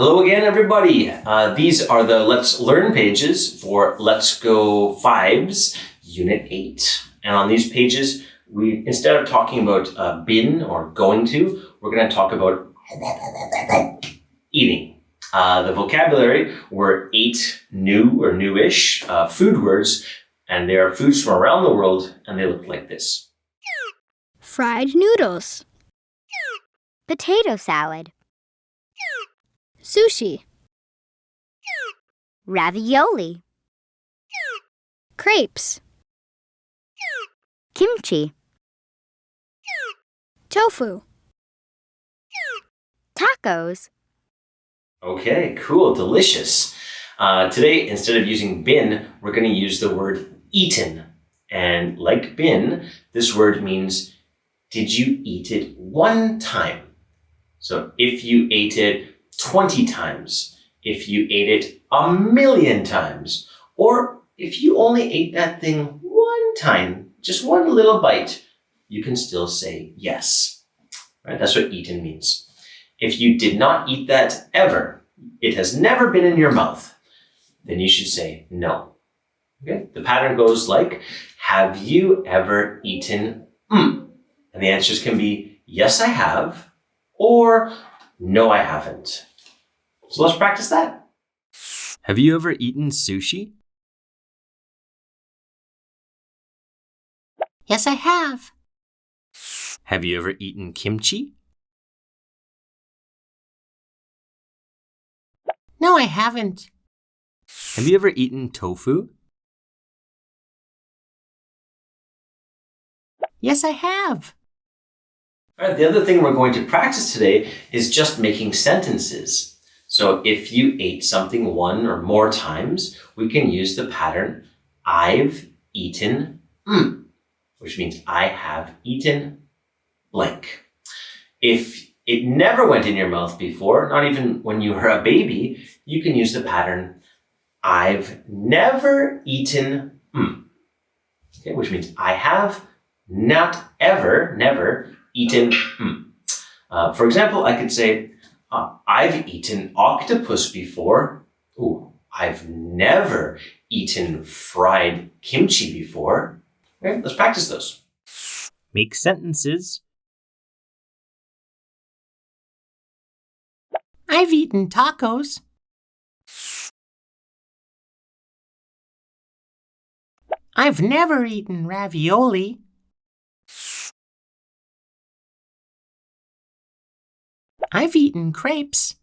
Hello again, everybody. These are the Let's Learn pages for Let's Go 5's Unit 8. And on these pages, we instead of talking about been or going to, we're going to talk about eating. The vocabulary were 8 new or newish food words, and they are foods from around the world, and they look like this. Fried noodles. Potato salad. Sushi. Ravioli. Crepes. Kimchi. Tofu. Tacos. Okay, cool, delicious. Today, instead of using been, we're going to use the word eaten. And like been, this word means, did you eat it one time? So if you ate it 20 times, if you ate it 1,000,000 times, or if you only ate that thing one time, just one little bite, you can still say yes. Right? That's what eaten means. If you did not eat that ever, it has never been in your mouth, then you should say no. Okay? The pattern goes like, have you ever eaten And the answers can be yes, I have, or no, I haven't. So let's practice that. Have you ever eaten sushi? Yes, I have. Have you ever eaten kimchi? No, I haven't. Have you ever eaten tofu? Yes, I have. All right, the other thing we're going to practice today is just making sentences. So if you ate something one or more times, we can use the pattern I've eaten, which means I have eaten blank. If it never went in your mouth before, not even when you were a baby, you can use the pattern I've never eaten, okay, which means I have not ever, never eaten. For example, I could say, I've eaten octopus before. Ooh, I've never eaten fried kimchi before. Okay, let's practice those. Make sentences. I've eaten tacos. I've never eaten ravioli. I've eaten crepes.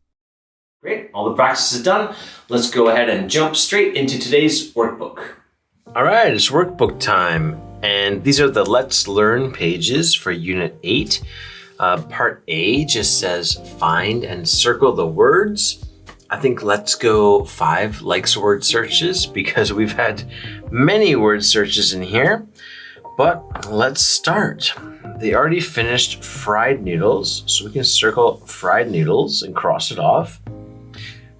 Great, all the practice is done. Let's go ahead and jump straight into today's workbook. All right, it's workbook time. And these are the Let's Learn pages for Unit 8. Part A just says find and circle the words. I think Let's Go 5 likes word searches because we've had many word searches in here. But let's start. They already finished fried noodles, so we can circle fried noodles and cross it off.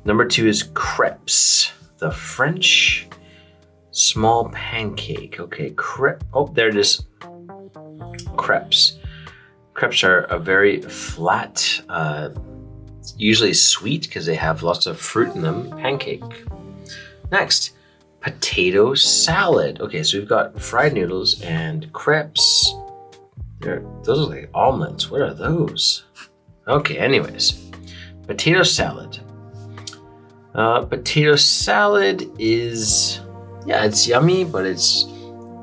Number 2 is crepes, the French small pancake. Okay, there it is. Crepes. Crepes are a very flat, usually sweet because they have lots of fruit in them, pancake. Next, potato salad. Okay, so we've got fried noodles and crepes. Those are like omelets. What are those? Okay, anyways. Potato salad. Potato salad is, it's yummy, but it's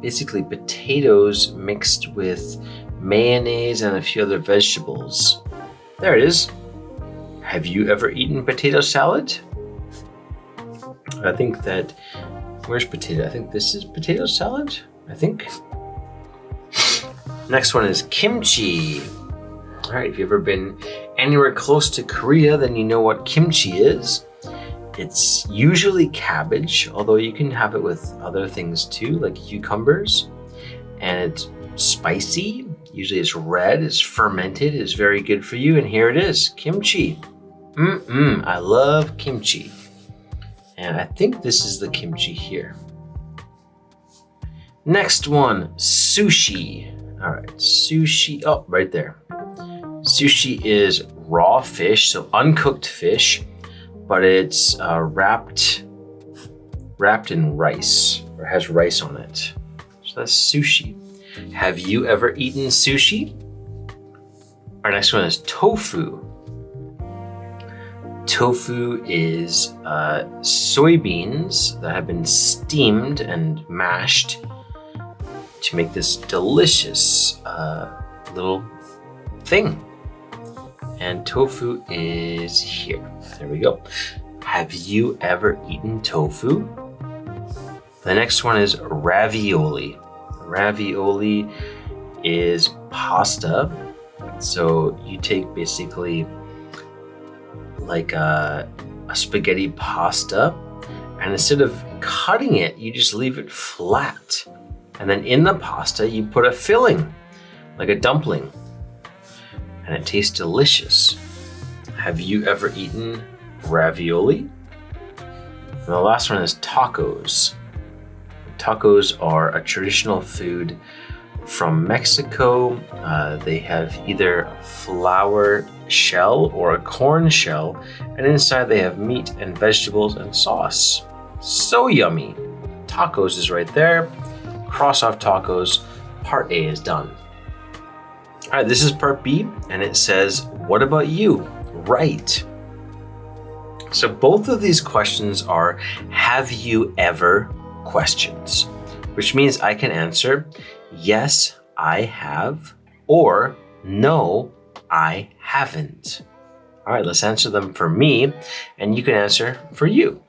basically potatoes mixed with mayonnaise and a few other vegetables. There it is. Have you ever eaten potato salad? I think that, where's potato? I think this is potato salad, I think. Next one is kimchi. All right, if you've ever been anywhere close to Korea, then you know what kimchi is. It's usually cabbage, although you can have it with other things too, like cucumbers. And it's spicy. Usually it's red, it's fermented, it's very good for you. And here it is, kimchi. I love kimchi. And I think this is the kimchi here. Next one, sushi. All right, sushi, right there. Sushi is raw fish, so uncooked fish, but it's wrapped in rice, or has rice on it. So that's sushi. Have you ever eaten sushi? Our next one is tofu. Tofu is soybeans that have been steamed and mashed to make this delicious little thing. And tofu is here. There we go. Have you ever eaten tofu? The next one is ravioli. Ravioli is pasta. So you take basically like a spaghetti pasta, and instead of cutting it, you just leave it flat. And then in the pasta, you put a filling, like a dumpling. And it tastes delicious. Have you ever eaten ravioli? And the last one is tacos. Tacos are a traditional food from Mexico. They have either a flour shell or a corn shell, and inside they have meat and vegetables and sauce. So yummy. Tacos is right there. Cross off tacos. Part A is done. All right, this is part B, and it says, what about you? Right. So both of these questions are have you ever questions, which means I can answer yes, I have, or no, I haven't. All right, let's answer them for me, and you can answer for you.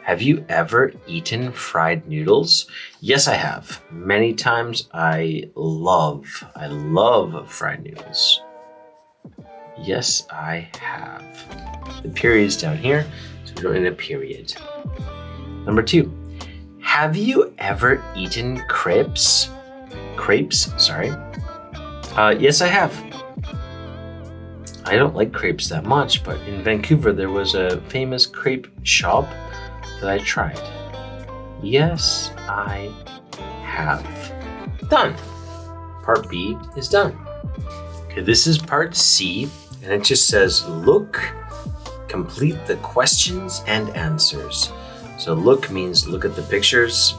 Have you ever eaten fried noodles? Yes, I have. Many times. I love fried noodles. Yes, I have. The period's down here, so we don't need a period. Number 2. Have you ever eaten crepes? Yes, I have. I don't like crepes that much, but in Vancouver there was a famous crepe shop that I tried. Yes, I have. Done. Part B is done. Okay, this is part C, and it just says look, complete the questions and answers. So look means look at the pictures,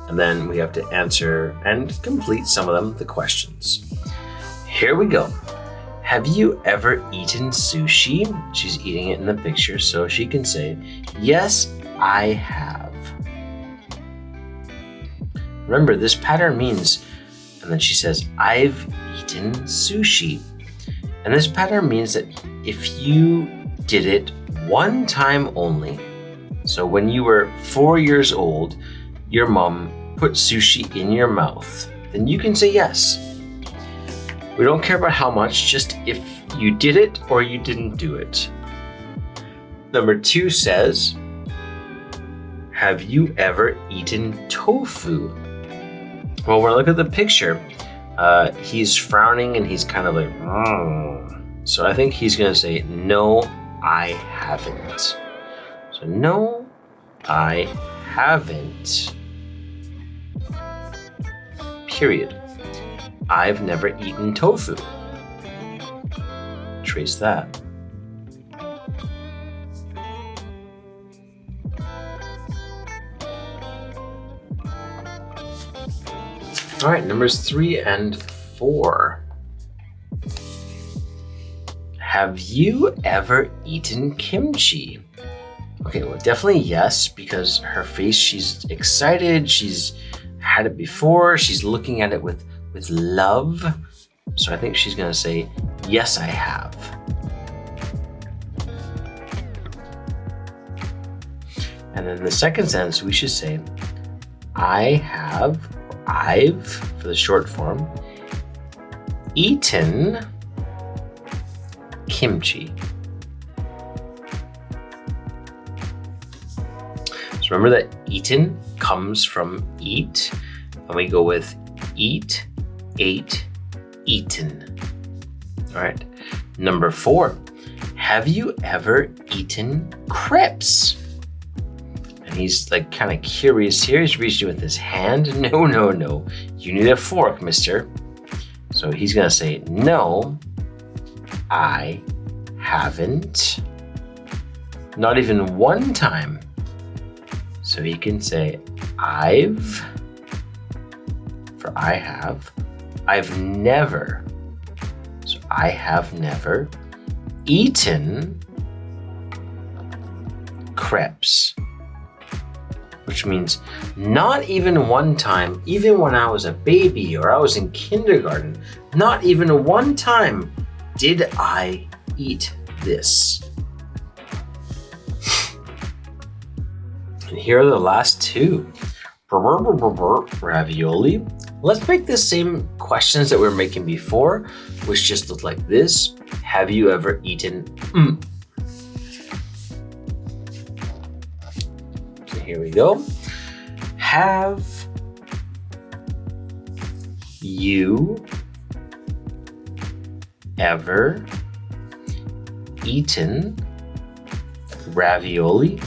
and then we have to answer and complete some of them, the questions. Here we go. Have you ever eaten sushi? She's eating it in the picture, so she can say, yes, I have. Remember, this pattern means, and then she says, I've eaten sushi. And this pattern means that if you did it one time only, so when you were 4 years old, your mom put sushi in your mouth, then you can say yes. We don't care about how much, just if you did it or you didn't do it. Number 2 says, have you ever eaten tofu? Well, when I look at the picture, he's frowning and he's kind of like, So I think he's going to say, no, I haven't. So no, I haven't. Period. I've never eaten tofu. Trace that. All right, numbers 3 and 4. Have you ever eaten kimchi? Okay, well, definitely yes, because her face, she's excited, she's had it before, she's looking at it with love. So I think she's gonna say, yes, I have. And then the second sentence, we should say, I have, or I've, for the short form, eaten kimchi. So remember that eaten comes from eat, and we go with eat, ate, eaten. All right. Number 4, have you ever eaten crepes? And he's like kind of curious here. He's reaching with his hand. No. You need a fork, mister. So he's going to say, no, I haven't. Not even one time. So you can say, I've, for I have. I've never, so I have never, eaten crepes. Which means not even one time, even when I was a baby or I was in kindergarten, not even one time did I eat this. And here are the last two. Ravioli. Let's make the same questions that we were making before, which just look like this. Have you ever eaten? So here we go. Have you ever eaten ravioli?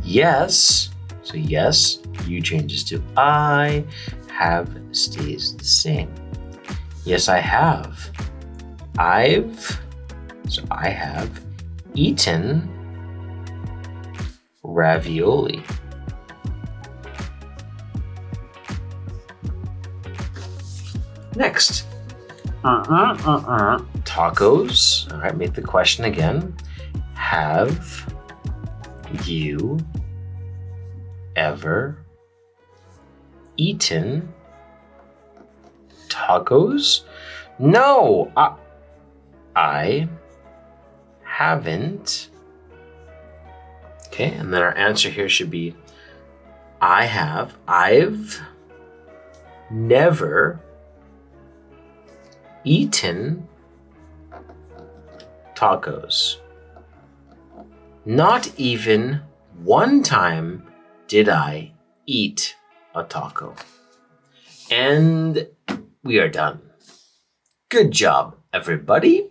Yes. So yes, you changes to I, have stays the same. Yes, I have. So I have eaten ravioli. Next. Tacos. All right, make the question again. Have you ever eaten tacos? No, I haven't. Okay, and then our answer here should be I've never eaten tacos. Not even one time did I eat a taco. And we are done. Good job, everybody.